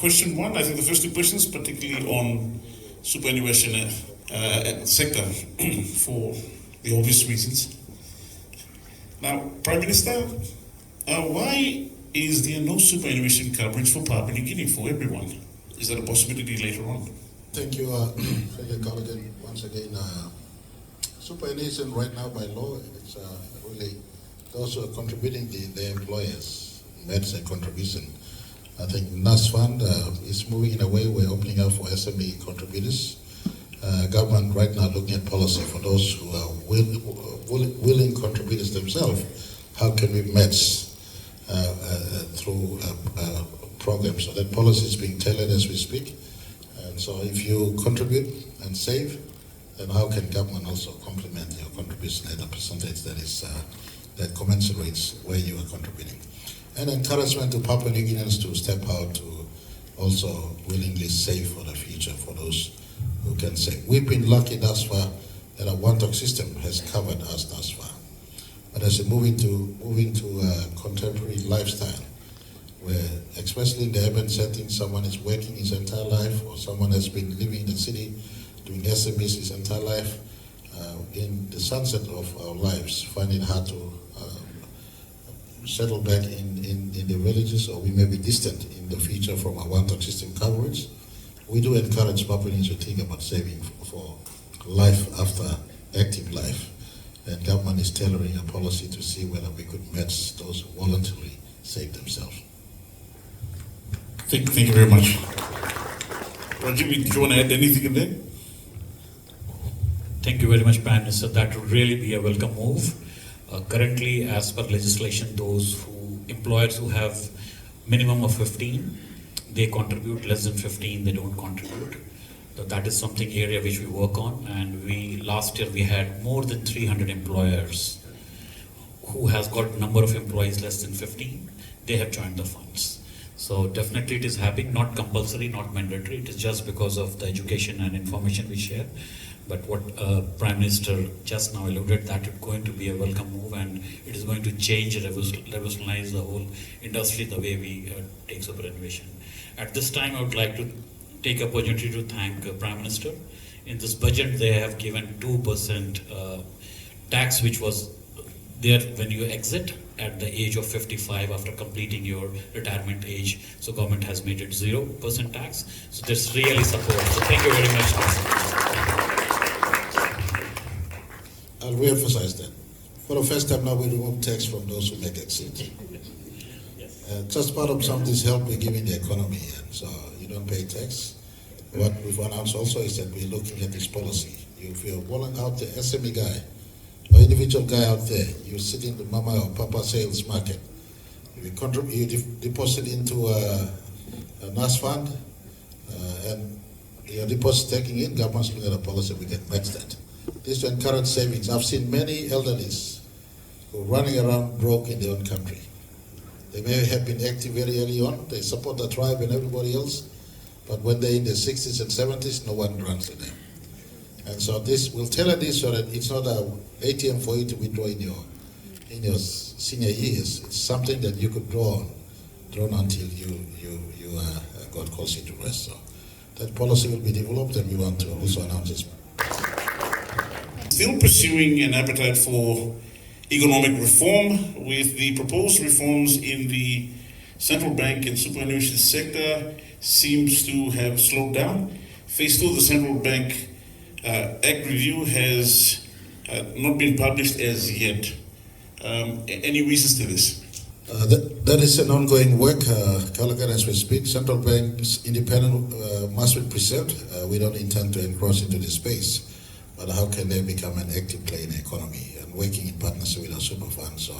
question one, I think the first two questions, particularly on superannuation sector, for the obvious reasons. Now, Prime Minister, why is there no superannuation coverage for Papua New Guinea for everyone? Is that a possibility later on? Thank you, Cullighan. Once again, superannuation right now by law, it's really those who are contributing, the employers, that's a contribution. I think NASFUND is moving in a way we're opening up for SME contributors. Government right now looking at policy for those who are willing contributors themselves. How can we match through programs? So that policy is being tailored as we speak. And so if you contribute and save, then how can government also complement your contribution at a percentage that is that commensurates where you are contributing? And encouragement to Papua New Guineans to step out to also willingly save for the future for those who can save. We've been lucky thus far that our one-talk system has covered us thus far. But as we move into a contemporary lifestyle, where especially in the urban setting, someone is working his entire life, or someone has been living in the city doing SMEs his entire life, in the sunset of our lives, find it hard to settle back in the villages, or we may be distant in the future from our one-talk system coverage. We do encourage Papuans to think about saving for life after active life. And government is tailoring a policy to see whether we could match those who voluntarily save themselves. Thank you very much. Rajeev, do you want to add anything in there? Thank you very much, Prime Minister. That would really be a welcome move. Currently, as per legislation, employers who have minimum of 15, they contribute. Less than 15, they don't contribute. So that is something area which we work on. And last year we had more than 300 employers who has got number of employees less than 15. They have joined the funds. So definitely it is happening, not compulsory, not mandatory. It is just because of the education and information we share. But what Prime Minister just now alluded, that it's going to be a welcome move, and it is going to change, revolutionize the whole industry, the way we take superannuation. At this time, I would like to take opportunity to thank Prime Minister. In this budget, they have given 2% tax, which was there when you exit at the age of 55 after completing your retirement age. So government has made it 0% tax. So this really support. So thank you very much. I'll re-emphasize that. For the first time now, we remove tax from those who make exit. Just part of some of this help we're giving the economy, and so you don't pay tax. What we've announced also is that we're looking at this policy. If you're rolling out the SME guy, or individual guy out there, you sit in the mama or papa sales market, you deposit into a NASFUND, and your deposit taking in, government's looking at a policy, we can match that. This to encourage savings. I've seen many elderlies who are running around broke in their own country. They may have been active very early on, they support the tribe and everybody else, but when they're in their 60s and 70s, no one runs to them. And so this, we'll tailor this so that it's not an ATM for you to withdraw in your senior years. It's something that you could draw on until you got closer to rest. So that policy will be developed, and we want to also announce this. Still pursuing an appetite for economic reform, with the proposed reforms in the central bank and superannuation sector seems to have slowed down. Phase 2 of the central bank Act review has not been published as yet. Any reasons to this? That is an ongoing work, Cullighan, as we speak. Central bank's independence must be preserved. We don't intend to encroach into this space. But how can they become an active player in the economy and working in partnership with our super funds? So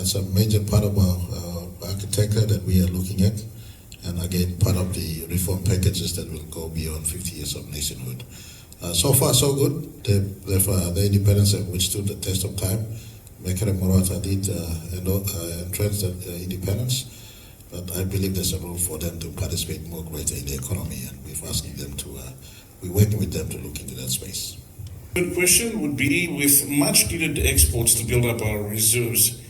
it's a major part of our architecture that we are looking at. And again, part of the reform packages that will go beyond 50 years of nationhood. So far, so good. The independence have withstood the test of time. Mekere Morata did entrench that independence. But I believe there's a role for them to participate more greater in the economy. And we're asking them to, we're working with them to look into that space. Good question would be, with much needed exports to build up our reserves,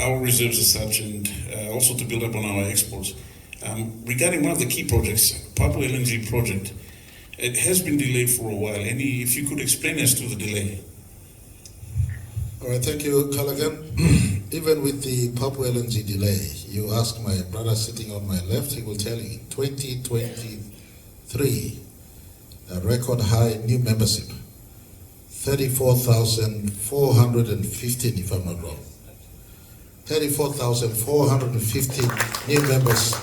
our reserves as such, and also to build up on our exports. Regarding one of the key projects, Papua LNG project, it has been delayed for a while. If you could explain as to the delay. All right, thank you, Cullighan. Even with the Papua LNG delay, you ask my brother sitting on my left, he will tell you, 2023, a record high new membership, 34,415, if I'm not wrong. 34,415 new members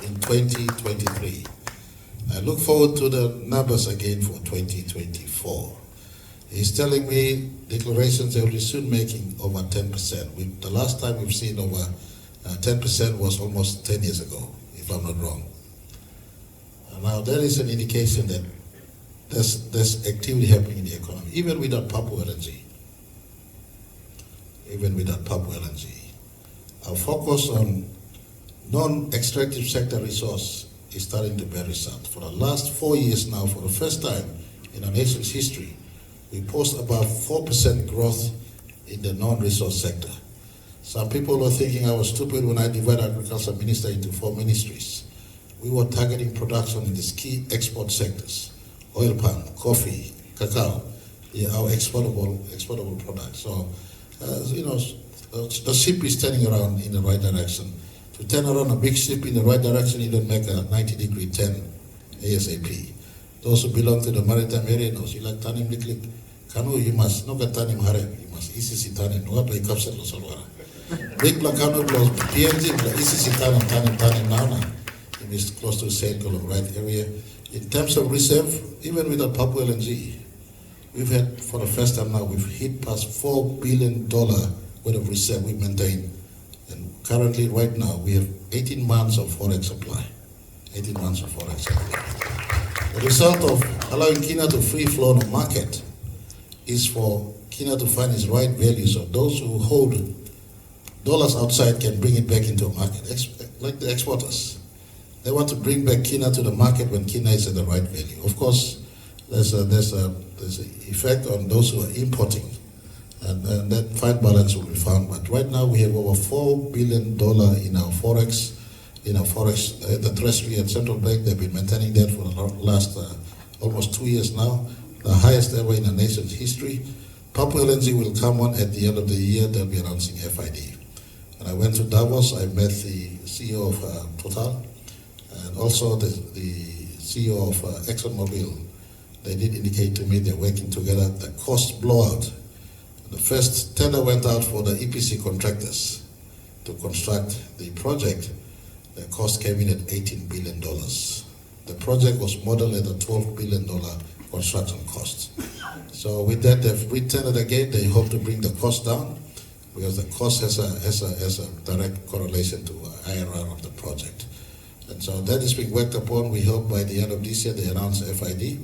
in 2023. I look forward to the numbers again for 2024. He's telling me declarations they will be soon making over 10%. The last time we've seen over 10% was almost 10 years ago, if I'm not wrong. Now there is an indication that there's activity happening in the economy, even without Papua LNG. Even without Papua LNG. Our focus on non-extractive sector resource is starting to bear result. For the last 4 years now, for the first time in our nation's history, we post about 4% growth in the non-resource sector. Some people were thinking I was stupid when I divided agriculture minister into 4 ministries. We were targeting production in these key export sectors: oil palm, coffee, cacao, our exportable products. So, the ship is turning around in the right direction. To turn around a big ship in the right direction, you don't make a 90-degree turn ASAP. Those who belong to the maritime area knows you like tanim liklik kanu, you must not tanim harem, you must isisi tanim what they capture lo solwara. Big black kanu blows PNG isisi tanim now. It is close to Circle of right area. In terms of reserve, even with the Papua LNG, we've had for the first time now we've hit past $4 billion worth of reserve we maintain. And currently, right now, we have 18 months of forex supply. 18 months of forex supply. The result of allowing Kenya to free flow on the market is for Kenya to find its right value. So those who hold dollars outside can bring it back into a market, like the exporters. They want to bring back Kenya to the market when Kenya is at the right value. Of course, there's an effect on those who are importing. And that fine balance will be found. But right now we have over $4 billion in our forex. The Treasury and Central Bank, they've been maintaining that for the last almost 2 years now, the highest ever in the nation's history. Papua LNG will come on at the end of the year. They'll be announcing FID. And I went to Davos. I met the CEO of Total and also the CEO of ExxonMobil. They did indicate to me they're working together. The cost blowout. The first tender went out for the EPC contractors to construct the project. The cost came in at $18 billion. The project was modeled at a $12 billion construction cost. So with that, they've re-tendered again. They hope to bring the cost down because the cost has a direct correlation to IRR of the project. And so that is being worked upon. We hope by the end of this year they announce FID.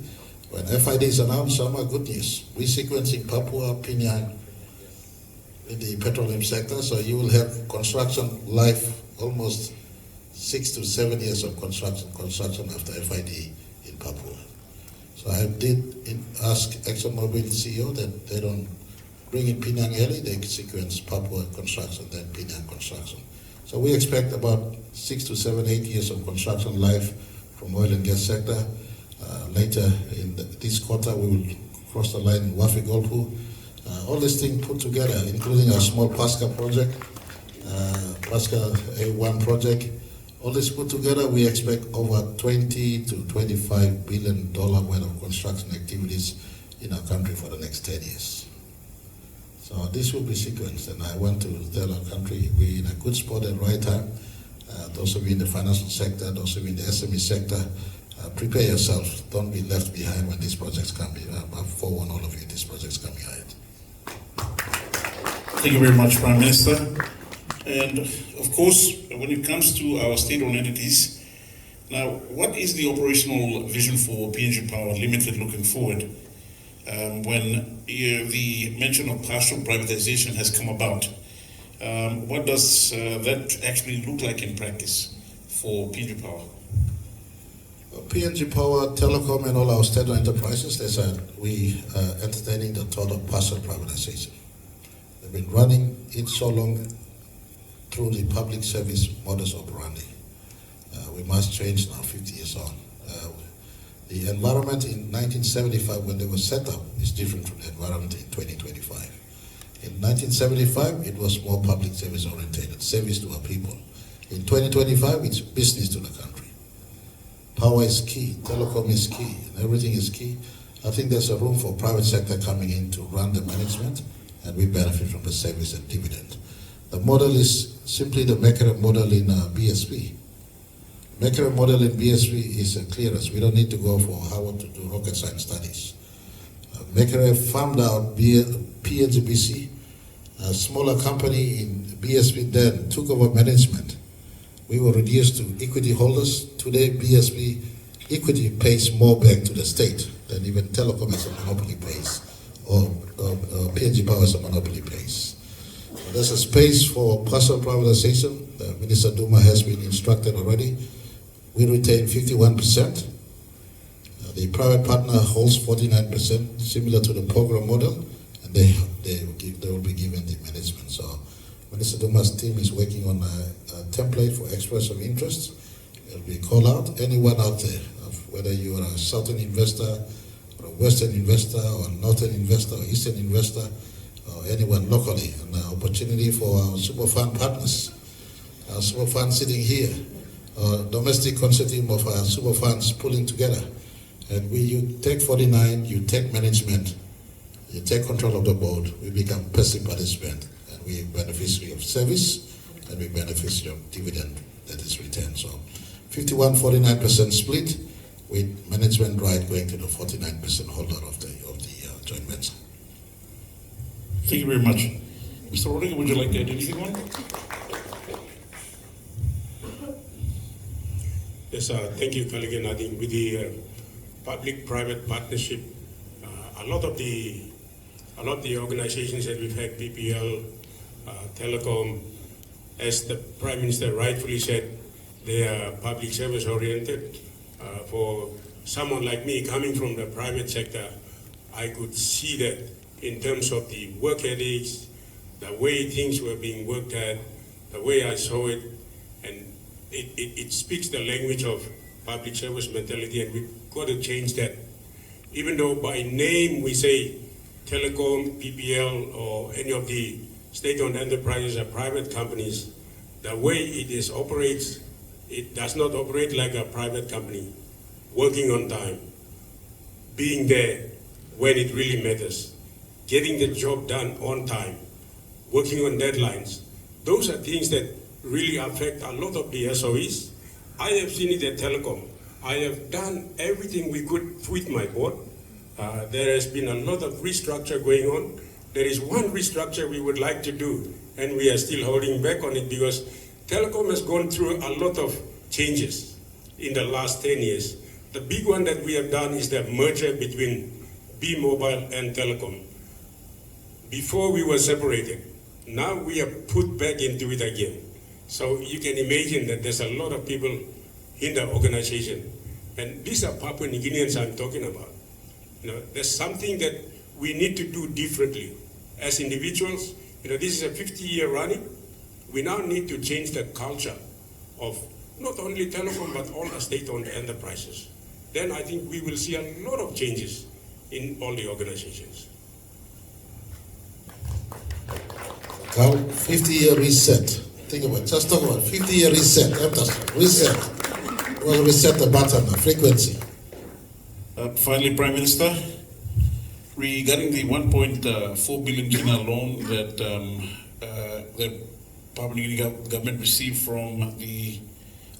When FID is announced, Sharma, good news. Resequencing Papua, Pinang in the petroleum sector, so you will have construction life almost 6 to 7 years of construction after FID in Papua. So I did ask ExxonMobil CEO that they don't bring in Pinang early, they sequence Papua construction, then Pinang construction. So we expect about 6 to 7, 8 years of construction life from oil and gas sector. Later in this quarter, we will cross the line in Wafi Golfu. All these things put together, including our small Pasca project, Pasca A1 project, all this put together, we expect over $20 to $25 billion worth of construction activities in our country for the next 10 years. So this will be sequenced, and I want to tell our country we're in a good spot at the right time. Those of you in the financial sector, those of you in the SME sector, prepare yourself. Don't be left behind when these projects come. I forewarn all of you, these projects coming ahead. Thank you very much, Prime Minister. And of course, when it comes to our state-owned entities, now, what is the operational vision for PNG Power Limited looking forward? When the mention of partial privatization has come about, what does that actually look like in practice for PNG Power? PNG Power, Telikom, and all our state-owned enterprises, we are entertaining the thought of partial privatization. They've been running it so long, through the public service modus operandi. We must change now, 50 years on. The environment in 1975, when they were set up, is different from the environment in 2025. In 1975, it was more public service oriented, service to our people. In 2025, it's business to the country. Power is key, telecom is key, and everything is key. I think there's a room for private sector coming in to run the management, and we benefit from the service and dividend. The model is simply the Mekere model in BSP. Mekere model in BSP is clearance. We don't need to go for Harvard to do rocket science studies. Mekere farmed out PNGBC, a smaller company in BSP then took over management. We were reduced to equity holders. Today, BSP equity pays more back to the state than even Telikom as a monopoly pays, or PNG Power as a monopoly pays. There's a space for partial privatization. Minister Duma has been instructed already. We retain 51%. The private partner holds 49%, similar to the program model, and they will be given the management. So Minister Duma's team is working on a template for expression of interest. It will be called out. Anyone out there, whether you are a southern investor, or a western investor, or a northern investor, or eastern investor, or anyone locally, an opportunity for our super fund partners, our super fund sitting here, or domestic consortium of our super funds pulling together. And you take 49, you take management, you take control of the board, we become passive participant, and we beneficiary of service, and we beneficiary of dividend that is returned. So 51-49% split, with management right going to the 49% holder of the joint venture. Thank you very much. Mr. Rondoke, would you like to add anything on? Yes, thank you, Cullighan. I think with the public-private partnership, a lot of the organizations that we've had, PPL, Telikom, as the Prime Minister rightfully said, they are public service oriented. For someone like me coming from the private sector, I could see that in terms of the work ethics, the way things were being worked at, the way I saw it, and it speaks the language of public service mentality, and we've got to change that. Even though by name we say Telikom, PPL, or any of the state-owned enterprises are private companies, the way it operates, it does not operate like a private company, working on time, being there when it really matters, getting the job done on time, working on deadlines. Those are things that really affect a lot of the SOEs. I have seen it at Telikom. I have done everything we could with my board. There has been a lot of restructure going on. There is one restructure we would like to do, and we are still holding back on it because Telikom has gone through a lot of changes in the last 10 years. The big one that we have done is the merger between B-Mobile and Telikom. Before we were separated, now we are put back into it again. So you can imagine that there's a lot of people in the organization. And these are Papua New Guineans I'm talking about. There's something that we need to do differently. As individuals, this is a 50-year running. We now need to change the culture of not only Telikom, but all the state-owned enterprises. Then I think we will see a lot of changes in all the organizations. Well, 50-year reset. Think about it. Just talk about 50-year reset. Reset. We want to reset the button, the frequency. Finally, Prime Minister, regarding the 1.4 billion Kina loan that the Papua New Guinea government received from the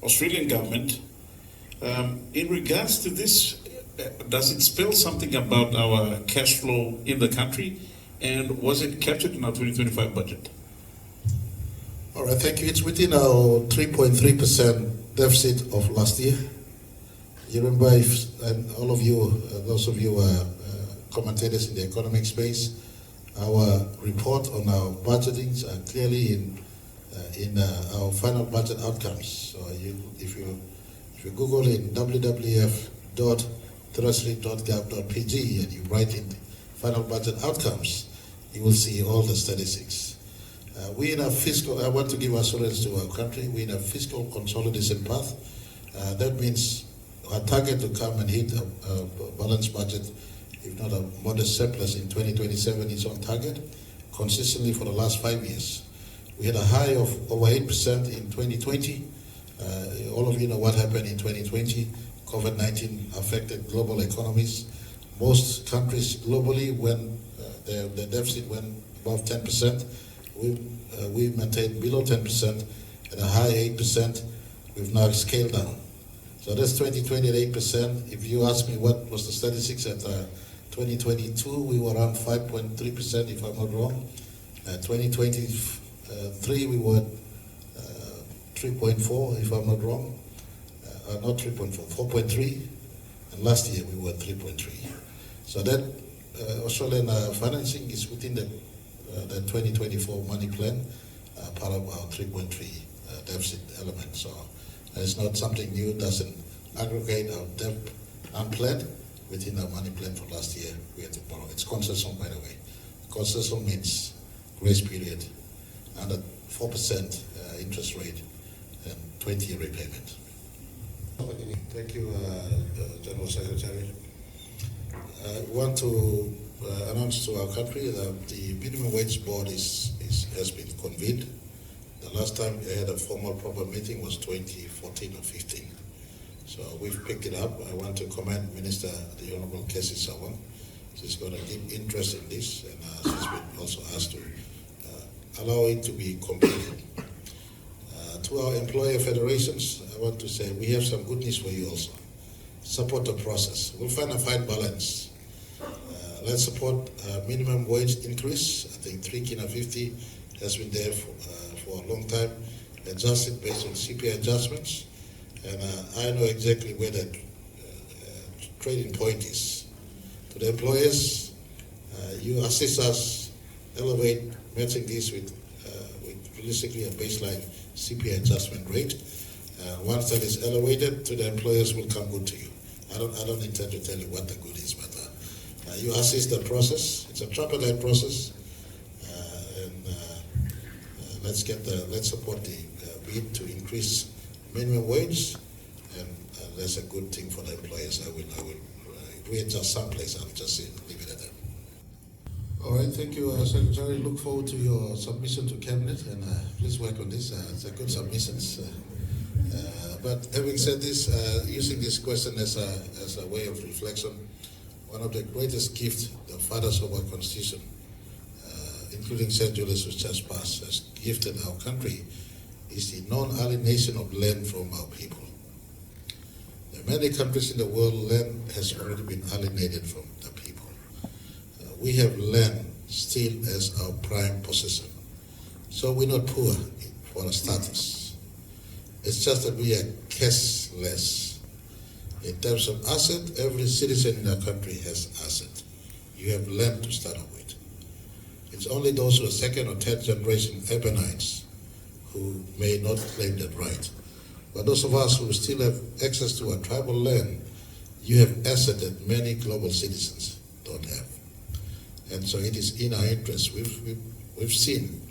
Australian government, in regards to this, does it spell something about our cash flow in the country, and was it captured in our 2025 budget? All right, thank you. It's within our 3.3% deficit of last year. You remember, and all of you, those of you commentators in the economic space, our report on our budgetings are clearly in our final budget outcomes. So if you Google it, www.treasury.gov.pg, and you write in final budget outcomes, you will see all the statistics. We in a fiscal, I want to give assurance to our country, we're in a fiscal consolidation path. That means our target to come and hit a balanced budget, if not a modest surplus in 2027, is on target consistently for the last 5 years. We had a high of over 8% in 2020. All of you know what happened in 2020. COVID-19 affected global economies. Most countries globally, when the deficit went above 10%, we maintained below 10% and a high 8%. We've now scaled down. So that's 2020 at 8%. If you ask me what was the statistics at 2022, we were around 5.3%, if I'm not wrong. 2023, we were 3.4, if I'm not wrong. Not 3.4, 4.3. And last year, we were 3.3. So that Australian financing is within the 2024 money plan, part of our 3.3 deficit element. So it's not something new, doesn't aggregate our debt unplanned within our money plan for last year. We had to borrow. It's concession, by the way. Concession means grace period under 4% interest rate and 20-year repayment. Thank you, General Secretary. I want to announce to our country that the minimum wage board has been convened. The last time we had a formal proper meeting was 2014 or 15. So we've picked it up. I want to commend Minister, the Honourable Casey Sawan. She's going to give interest in this, and she's been also asked to allow it to be completed. To our employer federations, I want to say we have some good news for you also. Support the process. We'll find a fine balance. Let's support minimum wage increase. I think $3.50 has been there for a long time, adjusted based on CPI adjustments. And I know exactly where that trading point is. To the employers, you assist us, elevate, matching this with realistically a baseline CPI adjustment rate. Once that is elevated, to the employers will come good to you. I don't intend to tell you what the good is, but you assist the process. It's a tripartite process, and let's support the bid to increase minimum wage, and that's a good thing for the employers. I will if we adjust someplace, I'll just leave it at that. All right, thank you, Secretary. Look forward to your submission to Cabinet, and please work on this. It's a good submission. But having said this, using this question as a way of reflection, one of the greatest gifts the fathers of our Constitution, including St. Julius, which just passed, has gifted our country, is the non-alienation of land from our people. In many countries in the world, land has already been alienated from the people. We have land still as our prime possession. So we're not poor for our status. It's just that we are cashless. In terms of asset, every citizen in our country has asset. You have land to start off with. It's only those who are second or third generation urbanites who may not claim that right. But those of us who still have access to our tribal land, you have asset that many global citizens don't have. And so it is in our interest. We've seen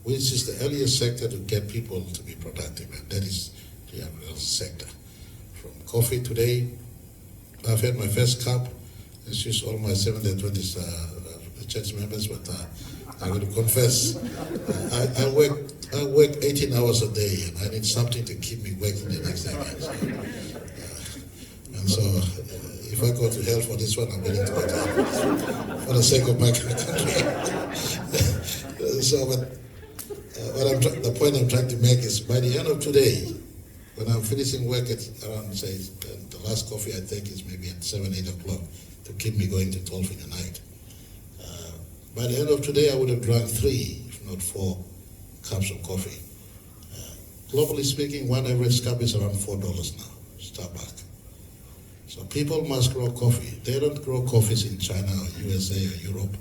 which is the earliest sector to get people to be productive, and that is the agricultural sector. From coffee today, I've had my first cup. It's just all my Seventh and Adventist church members, but I'm going to confess, I work 18 hours a day, and I need something to keep me working the next day. And so, if I go to hell for this one, I'm willing to go to hell for the sake of my country. So, the point I'm trying to make is, by the end of today, when I'm finishing work at around, say, the last coffee I take is maybe at 7, 8 o'clock to keep me going to 12 in the night. By the end of today, I would have drunk 3, if not 4, cups of coffee. Globally speaking, one average cup is around $4 now, Starbucks. So people must grow coffee. They don't grow coffees in China or USA or Europe.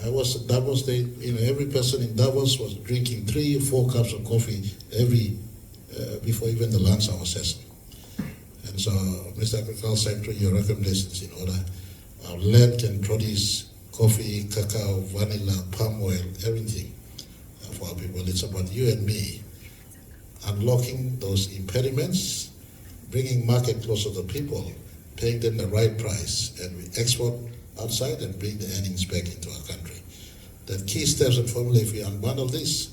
I was at Davos, every person in Davos was drinking 3 or 4 cups of coffee before even the lunch hour session. And so, Mr. Agricultural Secretary, your recommendations in order. Our land can produce coffee, cacao, vanilla, palm oil, everything. for our people. It's about you and me unlocking those impediments, bringing market closer to people, paying them the right price, and we export outside and bring the earnings back into our country. The key steps and formula, if we unbundle this,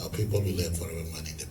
our people will earn forever money in the